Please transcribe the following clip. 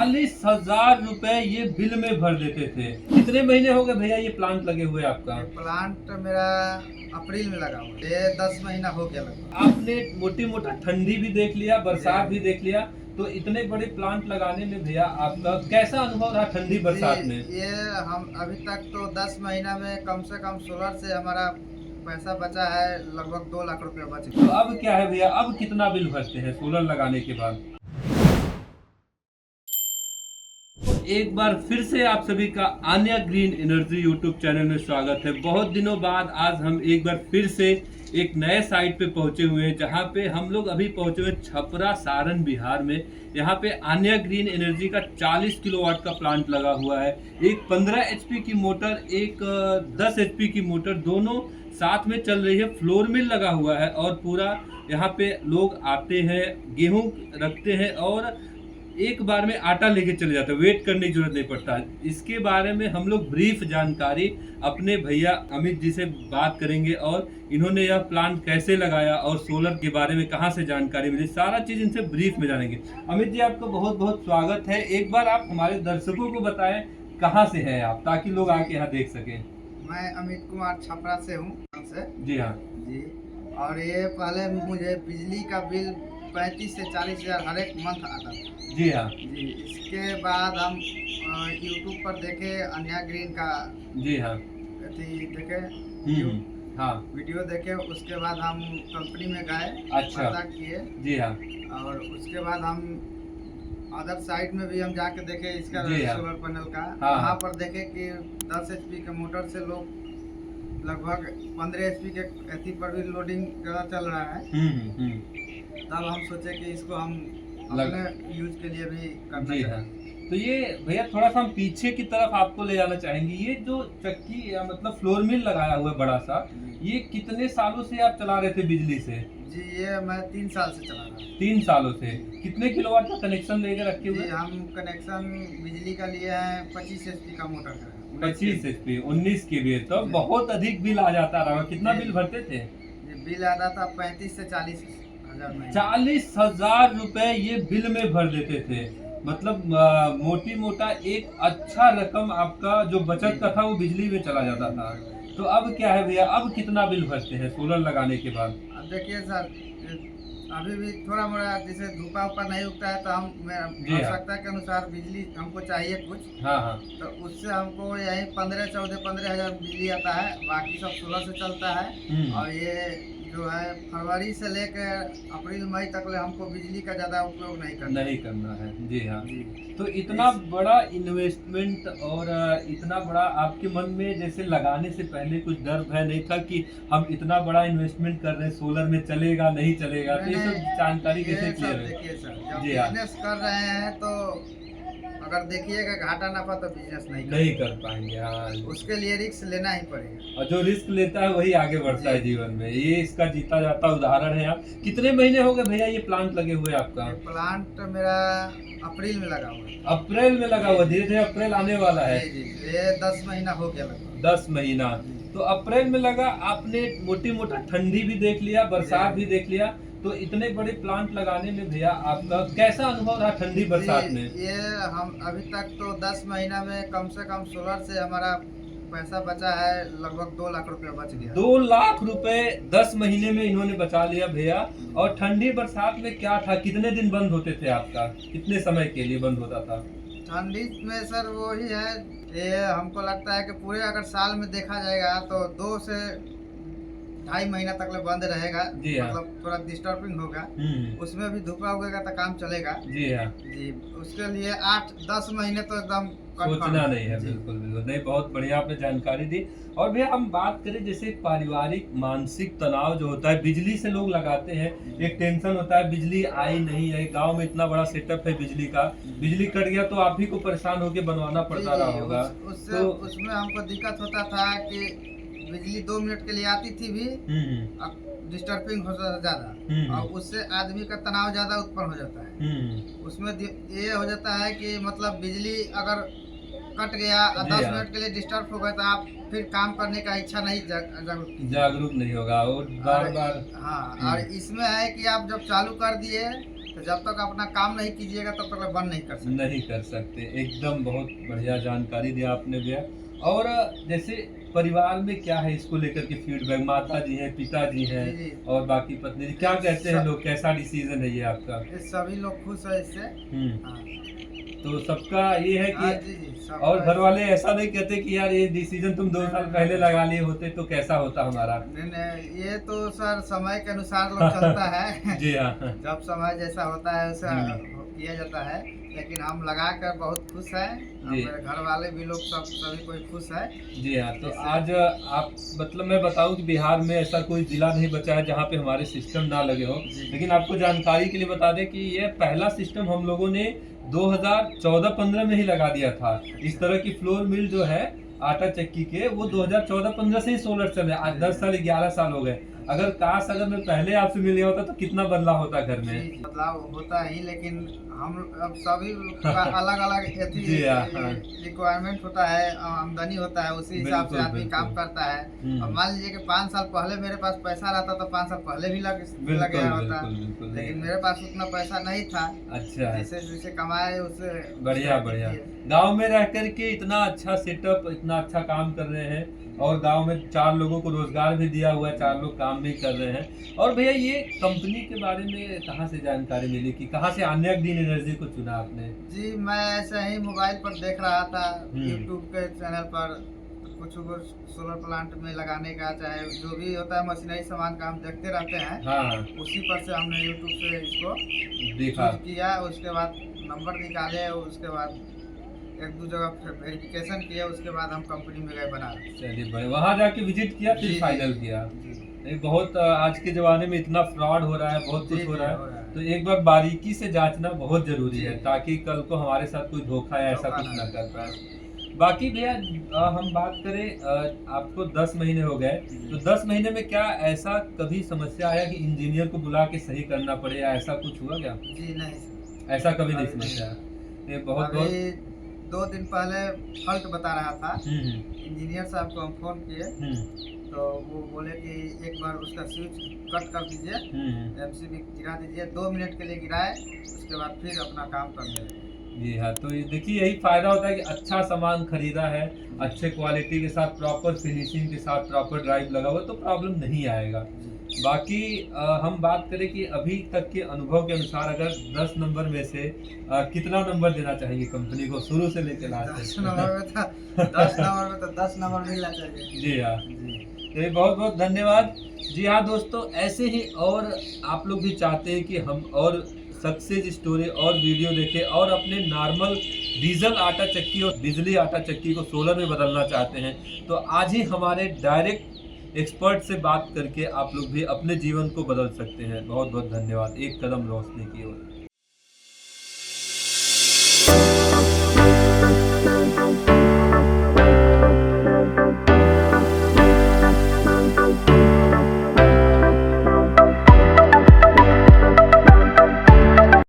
40,000 रुपए ये बिल में भर देते थे। कितने महीने हो गए भैया ये प्लांट लगे हुए आपका? प्लांट मेरा अप्रैल में लगा हुआ, ये 10 महीना हो गया लगभग। आपने मोटी मोटा ठंडी भी देख लिया, बरसात भी देख लिया, तो इतने बड़े प्लांट लगाने में भैया आपका कैसा अनुभव रहा ठंडी बरसात में? ये हम अभी तक तो 10 महीना में कम से कम सोलर से हमारा पैसा बचा है, लगभग 2 लाख रुपया बच तो गया। अब क्या है भैया, अब कितना बिल भरते हैं सोलर लगाने के बाद? एक बार फिर से आप सभी का Anya green energy YouTube channel में स्वागत है। बहुत दिनों बाद आज हम एक बार फिर से एक नए साइट पे पहुंचे हुए हैं, जहां पे हम लोग अभी पहुंचे हुए छपरा सारण बिहार में। यहां पे आन्या ग्रीन एनर्जी का 40 किलोवाट का प्लांट लगा हुआ है। एक 15 एचपी की मोटर, एक 10 एचपी की मोटर, दोनों साथ में चल रही है। फ्लोर मिल लगा हुआ है और पूरा यहाँ पे लोग आते हैं, गेहूं रखते हैं और एक बार में आटा लेके चले जाते हैं, वेट करने की जरूरत नहीं पड़ता। इसके बारे में हम लोग ब्रीफ जानकारी अपने भैया अमित जी से बात करेंगे और इन्होंने यह प्लांट कैसे लगाया और सोलर के बारे में कहां से जानकारी मिली, सारा चीज इनसे ब्रीफ में जानेंगे। अमित जी, आपका बहुत बहुत स्वागत है। एक बार आप हमारे दर्शकों को बताएं कहाँ से है आप, ताकि लोग आके यहाँ देख सकें। मैं अमित कुमार छपरा से हूँ। जी हाँ जी, और ये पहले मुझे बिजली का बिल 35 से 40 हजार हर एक मंथ आता था। जी हाँ जी, इसके बाद हम यूट्यूब पर देखे अन्या ग्रीन का, जी हाँ देखे हाँ वीडियो देखे। उसके बाद हम कंपनी में गए, अच्छा, पता किए, जी हाँ और उसके बाद हम अदर साइट में भी हम जाके देखे इसका जी हाँ, सोलर पैनल का। हाँ, वहाँ पर देखे कि 10 एचपी के मोटर से लोग लगभग 15 एचपी के एथी पर भी लोडिंग ज़्यादा चल रहा है। तब हम सोचे कि इसको हम अपने यूज के लिए भी करना जी हाँ। चाहिए। तो ये भैया थोड़ा सा हम पीछे की तरफ आपको ले जाना चाहेंगे। ये जो चक्की मतलब फ्लोर मिल लगाया हुआ है बड़ा सा, ये कितने सालों से आप चला रहे थे बिजली से? जी, ये मैं 3 साल से चला रहा हूँ। 3 सालों से। कितने किलोवाट का कनेक्शन लेके रखे हुए? हम कनेक्शन बिजली का लिए हैं 25 एचपी का मोटर का। 25 एचपी, 19 के भी, तो बहुत अधिक बिल आ जाता रहा। कितना बिल भरते थे? बिल आता था 35 से 40 हजार। 40,000 रुपए ये बिल में भर देते थे। मतलब मोटी मोटा एक अच्छा रकम आपका जो बचत का था वो बिजली में चला जाता था। तो अब क्या है भैया, अब कितना बिल भरते हैं सोलर लगाने के बाद? अब देखिए सर, अभी भी थोड़ा मोड़ा जैसे धूपा उपा नहीं उगता है तो हम आवश्यकता के अनुसार बिजली हमको चाहिए कुछ। हाँ हाँ, तो उससे हमको यही 15 हजार बिजली आता है। बाकी सब सोलर से चलता है। और ये जो है फरवरी से लेकर अप्रैल मई तक ले हमको बिजली का ज़्यादा उपयोग नहीं करना है। जी हाँ। जी। तो इतना बड़ा इन्वेस्टमेंट और इतना बड़ा आपके मन में जैसे लगाने से पहले कुछ डर भय नहीं था कि हम इतना बड़ा इन्वेस्टमेंट कर रहे हैं, सोलर में चलेगा नहीं चलेगा? तो ये सब जानकारी कैसे क्लियर है? देखिए सर, जब जी हाँ, बिजनेस कर रहे हैं तो अगर देखिएगा घाटा नफा तो बिजनेस नहीं कर पाएंगे। हाँ, उसके लिए रिस्क लेना ही पड़ेगा। और जो रिस्क लेता है वही आगे बढ़ता है जीवन में। ये इसका जीता जाता उदाहरण है। आप कितने महीने हो गए भैया ये प्लांट लगे हुए आपका? प्लांट मेरा अप्रैल में लगा हुआ है। अप्रैल में लगा हुआ, धीरे धीरे अप्रैल आने वाला है। जी, ये 10 महीना हो गया लगभग। 10 महीना। तो अप्रैल में लगा, आपने मोटी मोटा ठंडी भी देख लिया, बरसात भी देख लिया, तो इतने बड़े प्लांट लगाने में भैया आपका कैसा अनुभव रहा ठंडी बरसात में? ये हम अभी तक तो 10 महीना में कम से कम सोलर से हमारा पैसा बचा है, लगभग 2 लाख रुपया बच गया। 2 लाख रुपए 10 महीने में इन्होंने बचा लिया भैया। और ठंडी बरसात में क्या था, कितने दिन बंद होते थे आपका, कितने समय के लिए बंद होता था? ठंडी में सर वही है, ये हमको लगता है कि पूरे अगर साल में देखा जाएगा तो 2 से 2.5 महीना तक ले बंद रहेगा। जी हाँ। मतलब थोड़ा डिस्टर्बिंग होगा। उसमें भी धूपा उगेगा तो काम चलेगा। जी हाँ जी, उसके लिए 8-10 महीने तो एकदम सोचना नहीं है। बिल्कुल बिल्कुल नहीं, बहुत बढ़िया आपने जानकारी दी। और भैया हम बात करें जैसे पारिवारिक मानसिक तनाव जो होता है, बिजली से लोग लगाते हैं, एक टेंशन होता है बिजली आई नहीं है। गांव में इतना बड़ा सेटअप है बिजली का, बिजली कट गया तो आप ही को परेशान होकर बनवाना पड़ता रहा होगा। तो उसमें हमको दिक्कत होता था कि बिजली 2 मिनट के लिए आती थी भी, डिस्टर्बिंग हो जाता ज्यादा, और उससे आदमी का तनाव ज्यादा उत्पन्न हो जाता है। उसमें ये हो जाता है कि मतलब बिजली अगर कट गया और 10 मिनट के लिए डिस्टर्ब हो गया तो आप फिर काम करने का इच्छा नहीं जागरूक नहीं होगा और बार बार। हाँ, और इसमें है कि आप जब चालू कर दिए तो जब तक अपना काम नहीं कीजिएगा तब तक बंद नहीं कर सकते। नहीं कर सकते। एकदम बहुत बढ़िया जानकारी दिया आपने भैया। और जैसे परिवार में क्या है इसको लेकर के फीडबैक, माता जी हैं, पिताजी हैं जी, जी। और बाकी पत्नी जी, क्या कहते हैं लोग, कैसा डिसीजन है ये आपका? ये सभी लोग खुश है इससे। हाँ। तो सबका ये है हाँ, कि जी, जी, सब और घर वाले ऐसा नहीं कहते कि यार ये डिसीजन तुम 2 साल पहले लगा लिए होते तो कैसा होता हमारा? नहीं नहीं, ये तो सर समय के अनुसार लोग चलता है। जी हाँ। जब समय जैसा होता है वैसा किया जाता है, लेकिन हम लगा कर बहुत खुश हैं। जी। हमारे घर वाले भी लोग सब सभी कोई खुश है। जी हाँ। तो आज आप मतलब मैं बताऊं कि बिहार में ऐसा कोई जिला नहीं बचा है जहाँ पे हमारे सिस्टम ना लगे हो। जी। लेकिन आपको जानकारी के लिए बता दें कि ये पहला सिस्टम हम लोगों ने 2014-15 में ही लगा दिया था। इस तरह की फ्लोर मिल जो है आटा चक्की के, वो 2014-15 से ही सोलर चल रहे हैं। आज 10 साल 11 साल हो गए। अगर मैं पहले आपसे मिल गया होता तो कितना बदलाव होता घर में। जी, बदलाव होता ही, लेकिन हम अब सभी का अलग अलग जी हाँ, हाँ। रिक्वायरमेंट होता है, आमदनी होता है, उसी हिसाब से बिल्कुल, आदमी बिल्कुल। काम करता है। अब मान लीजिए कि 5 साल पहले मेरे पास पैसा रहता तो 5 साल पहले भी लग बिल्कुल गया होता, बिल्कुल। लेकिन मेरे पास उतना पैसा नहीं था। अच्छा, जैसे जैसे कमाए उससे बढ़िया बढ़िया। गांव में रह करके इतना अच्छा सेटअप, इतना अच्छा काम कर रहे हैं और गांव में 4 लोगों को रोजगार भी दिया हुआ है, 4 लोग काम भी कर रहे हैं। और भैया ये कंपनी के बारे में कहाँ से जानकारी मिली कि कहाँ से आन्या ग्रीन एनर्जी को चुना आपने? जी, मैं ऐसे ही मोबाइल पर देख रहा था, हम्म। यूट्यूब के चैनल पर कुछ सोलर प्लांट में लगाने का, चाहे जो भी होता है मशीनरी सामान का हम देखते रहते हैं। हाँ, उसी पर से हमने यूट्यूब से इसको देखा। चूज किया, उसके बाद नंबर निकाले, उसके बाद 1-2 जगह वेरिफिकेशन किया, उसके बाद हम कंपनी में गए बनारस। चलिए बढ़िया, वहाँ जाके विजिट किया फिर जी, फाइनल जी, किया। जी। नहीं, बहुत आज के जमाने में इतना फ्रॉड हो रहा है, बहुत कुछ जी, हो जी, रहा हो रहा है। है। तो एक बार बारीकी से जांचना बहुत जरूरी है जी। ताकि कल को हमारे साथ कोई धोखा या ऐसा धोखा कुछ ना ना कर पाए। बाकी भैया हम बात करें, आपको 10 महीने हो गए, तो 10 महीने में क्या ऐसा कभी समस्या आया कि इंजीनियर को बुला के सही करना पड़े या ऐसा कुछ हुआ क्या? जी नहीं, ऐसा कभी नहीं अभी नहीं। समस्या? ये बहुत बहुत। अभी 2 दिन पहले फॉल्ट बता रहा था, हम्म इंजीनियर साहब को हम फोन किए, हम्म तो वो बोले कि एक बार उसका स्विच कट कर दीजिए, एमसीबी गिरा दीजिए, 2 मिनट के लिए गिराए, उसके बाद फिर अपना काम करने लगे। जी हाँ। तो ये देखिए यही फायदा होता है कि अच्छा सामान खरीदा है, अच्छे क्वालिटी के साथ, प्रॉपर फिनिशिंग के साथ, प्रॉपर ड्राइव लगा हुआ, तो प्रॉब्लम नहीं आएगा। बाकी हम बात करें कि अभी तक के अनुभव के अनुसार अगर 10 नंबर में से कितना नंबर देना चाहेंगे कंपनी को शुरू से लेकर लास्ट 10 तक? नंबर में तो 10 नंबर में तो 10 नंबर मिलना चाहिए। जी हाँ। जी। तो ये बहुत बहुत धन्यवाद। जी हाँ दोस्तों, ऐसे ही और आप लोग भी चाहते हैं कि हम और सक्सेस स्टोरी और वीडियो देखें और अपने नॉर्मल डीजल आटा चक्की और बिजली आटा चक्की को सोलर में बदलना चाहते हैं, तो आज ही हमारे डायरेक्ट एक्सपर्ट से बात करके आप लोग भी अपने जीवन को बदल सकते हैं। बहुत बहुत धन्यवाद। एक कदम रोशनी की ओर।